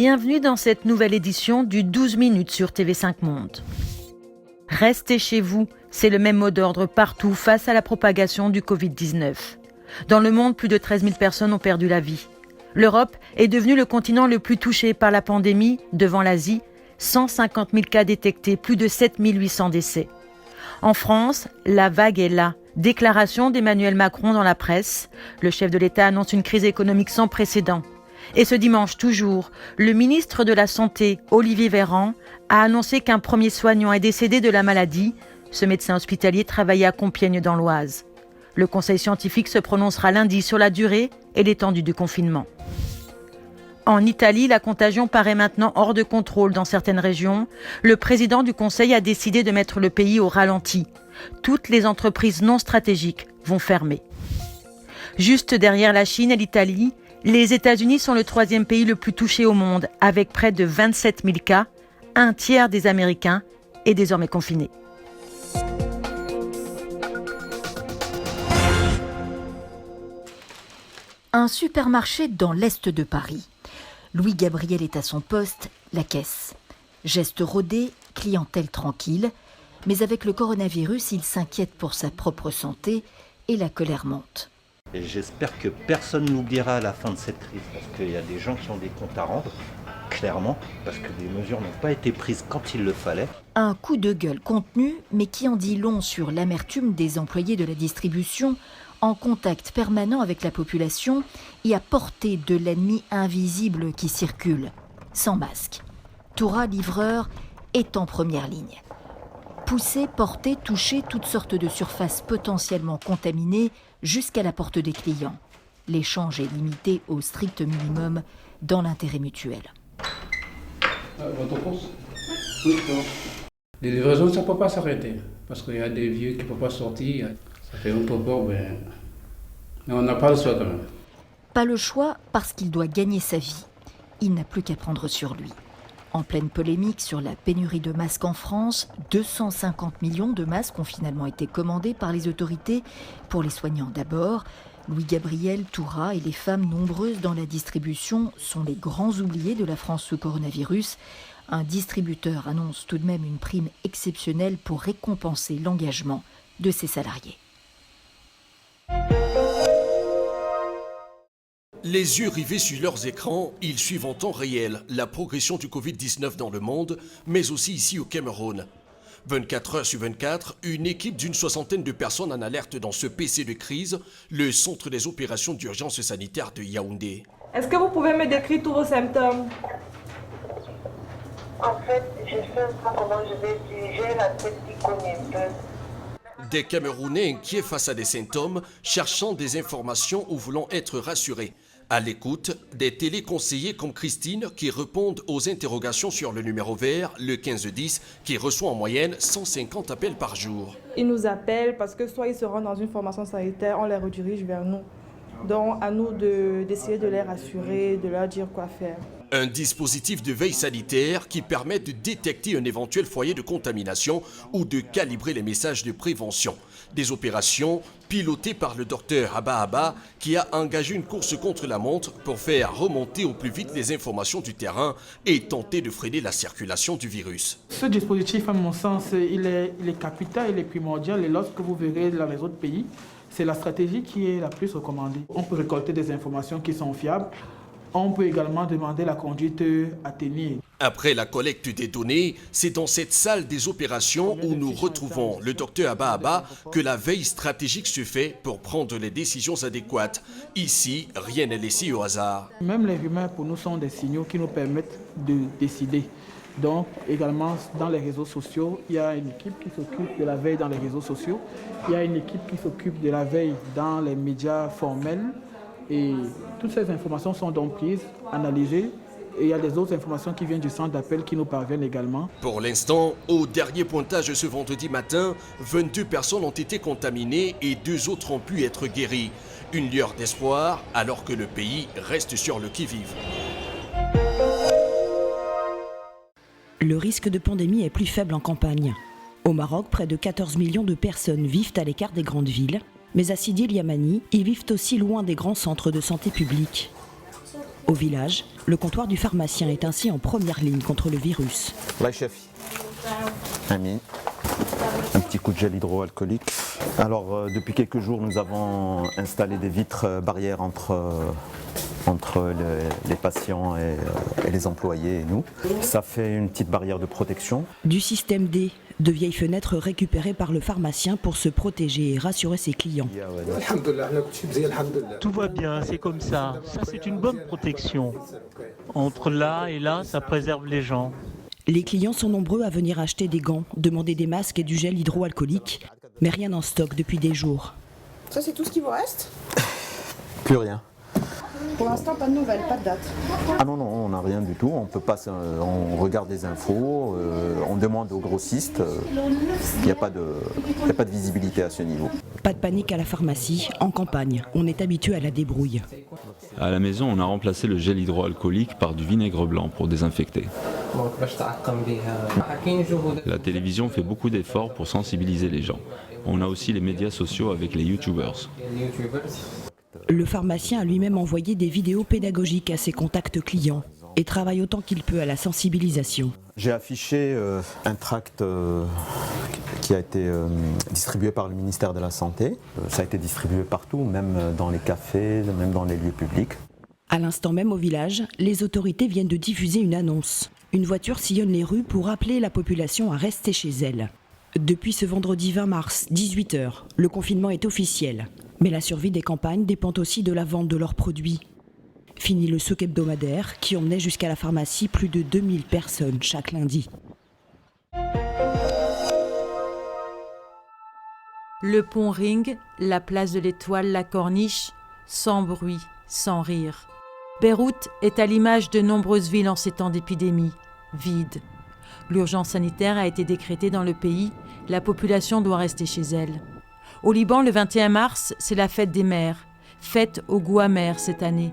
Bienvenue dans cette nouvelle édition du 12 minutes sur TV5 Monde. Restez chez vous, c'est le même mot d'ordre partout face à la propagation du Covid-19. Dans le monde, plus de 13 000 personnes ont perdu la vie. L'Europe est devenue le continent le plus touché par la pandémie, devant l'Asie, 150 000 cas détectés, plus de 7 800 décès. En France, la vague est là. Déclaration d'Emmanuel Macron dans la presse. Le chef de l'État annonce une crise économique sans précédent. Et ce dimanche toujours, le ministre de la Santé, Olivier Véran, a annoncé qu'un premier soignant est décédé de la maladie. Ce médecin hospitalier travaillait à Compiègne dans l'Oise. Le conseil scientifique se prononcera lundi sur la durée et l'étendue du confinement. En Italie, la contagion paraît maintenant hors de contrôle dans certaines régions. Le président du conseil a décidé de mettre le pays au ralenti. Toutes les entreprises non stratégiques vont fermer. Juste derrière la Chine et l'Italie, les États-Unis sont le 3e pays le plus touché au monde, avec près de 27 000 cas. Un tiers des Américains est désormais confiné. Un supermarché dans l'est de Paris. Louis Gabriel est à son poste, la caisse. Geste rodé, clientèle tranquille. Mais avec le coronavirus, il s'inquiète pour sa propre santé et la colère monte. Et j'espère que personne n'oubliera à la fin de cette crise, parce qu'il y a des gens qui ont des comptes à rendre, clairement, parce que les mesures n'ont pas été prises quand il le fallait. Un coup de gueule contenu, mais qui en dit long sur l'amertume des employés de la distribution, en contact permanent avec la population et à portée de l'ennemi invisible qui circule, sans masque. Toura, livreur, est en première ligne. Pousser, porter, toucher toutes sortes de surfaces potentiellement contaminées jusqu'à la porte des clients. L'échange est limité au strict minimum dans l'intérêt mutuel. Votre poste ? Oui, non. Les livraisons, ça ne peut pas s'arrêter parce qu'il y a des vieux qui ne peuvent pas sortir. Ça fait un peu peur, mais on n'a pas le choix quand même. Pas le choix parce qu'il doit gagner sa vie. Il n'a plus qu'à prendre sur lui. En pleine polémique sur la pénurie de masques en France, 250 millions de masques ont finalement été commandés par les autorités pour les soignants d'abord. Louis Gabriel, Toura et les femmes nombreuses dans la distribution sont les grands oubliés de la France sous coronavirus. Un distributeur annonce tout de même une prime exceptionnelle pour récompenser l'engagement de ses salariés. Les yeux rivés sur leurs écrans, ils suivent en temps réel la progression du Covid-19 dans le monde, mais aussi ici au Cameroun. 24 heures sur 24, une équipe d'une 60aine de personnes en alerte dans ce PC de crise, le centre des opérations d'urgence sanitaire de Yaoundé. Est-ce que vous pouvez me décrire tous vos symptômes? En fait, je sais pas comment je vais dire, j'ai la tête qui cogne un peu. Des Camerounais inquiets face à des symptômes, cherchant des informations ou voulant être rassurés. À l'écoute, des téléconseillers comme Christine qui répondent aux interrogations sur le numéro vert, le 1510, qui reçoit en moyenne 150 appels par jour. Ils nous appellent parce que soit ils se rendent dans une formation sanitaire, on les redirige vers nous. Donc à nous d'essayer de les rassurer, de leur dire quoi faire. Un dispositif de veille sanitaire qui permet de détecter un éventuel foyer de contamination ou de calibrer les messages de prévention. Des opérations pilotées par le docteur Abba qui a engagé une course contre la montre pour faire remonter au plus vite les informations du terrain et tenter de freiner la circulation du virus. Ce dispositif, à mon sens, il est capital, il est primordial et lorsque vous verrez dans les autres pays, c'est la stratégie qui est la plus recommandée. On peut récolter des informations qui sont fiables. On peut également demander la conduite atténuée. Après la collecte des données, c'est dans cette salle des opérations où nous retrouvons le docteur Abba que la veille stratégique se fait pour prendre les décisions adéquates. Ici, rien n'est laissé au hasard. Même les rumeurs pour nous sont des signaux qui nous permettent de décider. Donc également dans les réseaux sociaux, il y a une équipe qui s'occupe de la veille dans les réseaux sociaux. Il y a une équipe qui s'occupe de la veille dans les médias formels. Et toutes ces informations sont donc prises, analysées. Et il y a des autres informations qui viennent du centre d'appel qui nous parviennent également. Pour l'instant, au dernier pointage ce vendredi matin, 22 personnes ont été contaminées et 2 autres ont pu être guéries. Une lueur d'espoir alors que le pays reste sur le qui-vive. Le risque de pandémie est plus faible en campagne. Au Maroc, près de 14 millions de personnes vivent à l'écart des grandes villes. Mais à Sidi El Yamani, ils vivent aussi loin des grands centres de santé publique. Au village, le comptoir du pharmacien est ainsi en première ligne contre le virus. Là, chef. Ami. Un petit coup de gel hydroalcoolique. Alors, depuis quelques jours, nous avons installé des vitres barrières entre les patients et les employés et nous. Ça fait une petite barrière de protection. Du système D, de vieilles fenêtres récupérées par le pharmacien pour se protéger et rassurer ses clients. Tout va bien, c'est comme ça. Ça, c'est une bonne protection. Entre là et là, ça préserve les gens. Les clients sont nombreux à venir acheter des gants, demander des masques et du gel hydroalcoolique, mais rien en stock depuis des jours. Ça, c'est tout ce qui vous reste? Plus rien. Pour l'instant, pas de nouvelles, pas de date. Ah non, on n'a rien du tout. On peut pas, on regarde les infos, on demande aux grossistes. Il n'y a pas de visibilité à ce niveau. Pas de panique à la pharmacie. En campagne, on est habitué à la débrouille. À la maison, on a remplacé le gel hydroalcoolique par du vinaigre blanc pour désinfecter. La télévision fait beaucoup d'efforts pour sensibiliser les gens. On a aussi les médias sociaux avec les YouTubers. Le pharmacien a lui-même envoyé des vidéos pédagogiques à ses contacts clients et travaille autant qu'il peut à la sensibilisation. J'ai affiché un tract qui a été distribué par le ministère de la Santé. Ça a été distribué partout, même dans les cafés, même dans les lieux publics. À l'instant même au village, les autorités viennent de diffuser une annonce. Une voiture sillonne les rues pour appeler la population à rester chez elle. Depuis ce vendredi 20 mars, 18h, le confinement est officiel. Mais la survie des campagnes dépend aussi de la vente de leurs produits. Fini le souk hebdomadaire qui emmenait jusqu'à la pharmacie plus de 2000 personnes chaque lundi. Le pont Ring, la place de l'Étoile, la Corniche, sans bruit, sans rire. Beyrouth est à l'image de nombreuses villes en ces temps d'épidémie, vide. L'urgence sanitaire a été décrétée dans le pays, la population doit rester chez elle. Au Liban, le 21 mars, c'est la fête des mères, fête au goût amer cette année.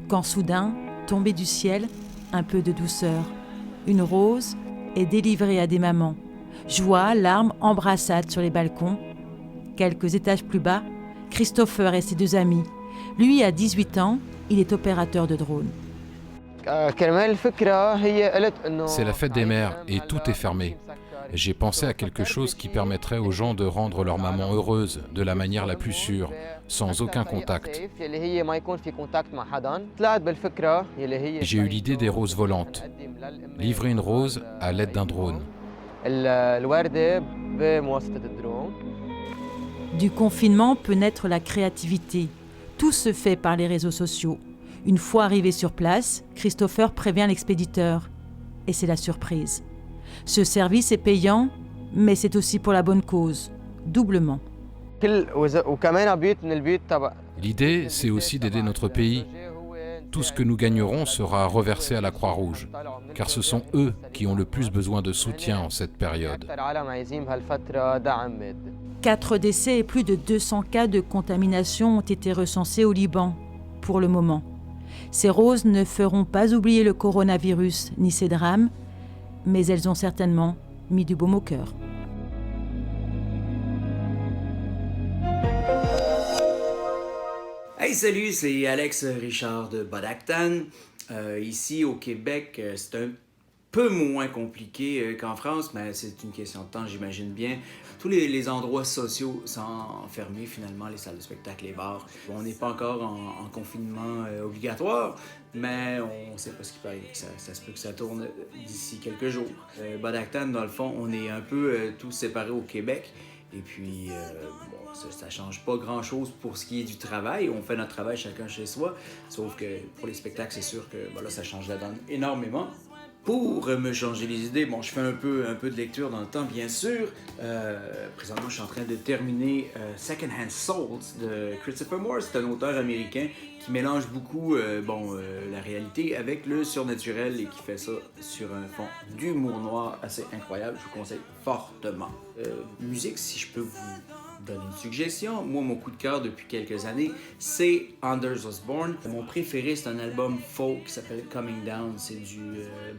Quand soudain, tombé du ciel, un peu de douceur. Une rose est délivrée à des mamans. Joie, larmes, embrassades sur les balcons. Quelques étages plus bas, Christopher et ses deux amis. Lui a 18 ans, il est opérateur de drone. C'est la fête des mères et tout est fermé. J'ai pensé à quelque chose qui permettrait aux gens de rendre leur maman heureuse de la manière la plus sûre, sans aucun contact. J'ai eu l'idée des roses volantes. Livrer une rose à l'aide d'un drone. Du confinement peut naître la créativité. Tout se fait par les réseaux sociaux. Une fois arrivé sur place, Christopher prévient l'expéditeur. Et c'est la surprise. Ce service est payant, mais c'est aussi pour la bonne cause, doublement. L'idée, c'est aussi d'aider notre pays. Tout ce que nous gagnerons sera reversé à la Croix-Rouge, car ce sont eux qui ont le plus besoin de soutien en cette période. 4 décès et plus de 200 cas de contamination ont été recensés au Liban, pour le moment. Ces roses ne feront pas oublier le coronavirus ni ses drames, mais elles ont certainement mis du baume au cœur. Hey, salut, c'est Alex Richard de Bodactan. Ici au Québec, c'est un peu moins compliqué qu'en France, mais c'est une question de temps, j'imagine bien. Tous les endroits sociaux sont fermés finalement, les salles de spectacle, les bars. On n'est pas encore en confinement obligatoire, mais on ne sait pas ce qui peut arriver. Ça se peut que ça tourne d'ici quelques jours. Bodactan, dans le fond, on est un peu tous séparés au Québec. Et puis, ça change pas grand-chose pour ce qui est du travail. On fait notre travail chacun chez soi. Sauf que pour les spectacles, c'est sûr que là, ça change la donne énormément. Pour me changer les idées, je fais un peu de lecture dans le temps, bien sûr. Présentement, je suis en train de terminer Second Hand Souls de Christopher Moore. C'est un auteur américain qui mélange beaucoup la réalité avec le surnaturel et qui fait ça sur un fond d'humour noir assez incroyable. Je vous conseille fortement. Musique, si je peux vous donner une suggestion. Moi, mon coup de cœur depuis quelques années, c'est Anders Osborne. Mon préféré, c'est un album folk qui s'appelle Coming Down. C'est du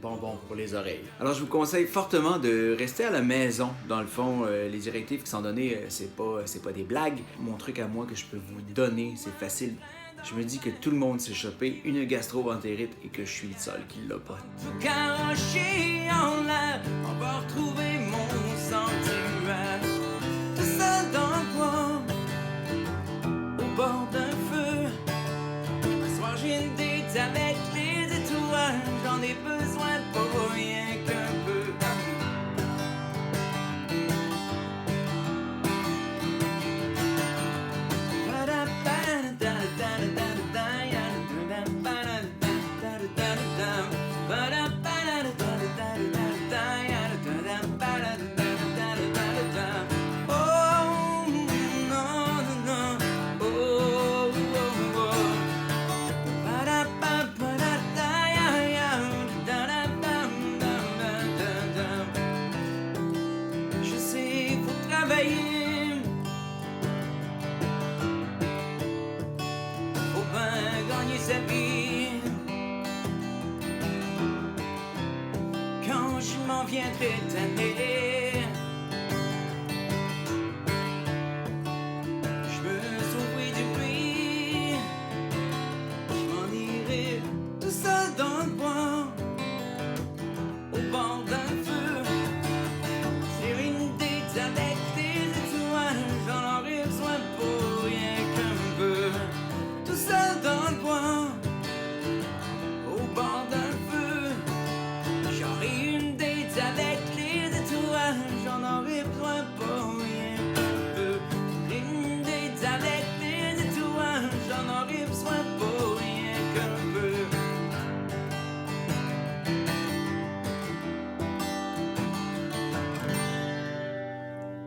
bonbon pour les oreilles. Alors, je vous conseille fortement de rester à la maison. Dans le fond, les directives qui sont données, c'est pas des blagues. Mon truc à moi que je peux vous donner, c'est facile. je me dis que tout le monde s'est chopé une gastro-entérite et que je suis le seul qui l'a pas. Tout caché en l'air, on va retrouver mon sentiment. Tout seul dans le bois, au bord d'un feu. Un soir j'ai une date avec les étoiles, j'en ai besoin pour rien qu'un peu. Je sais, faut travailler, faut bien gagner sa vie. Quand je m'en viendrai tanner,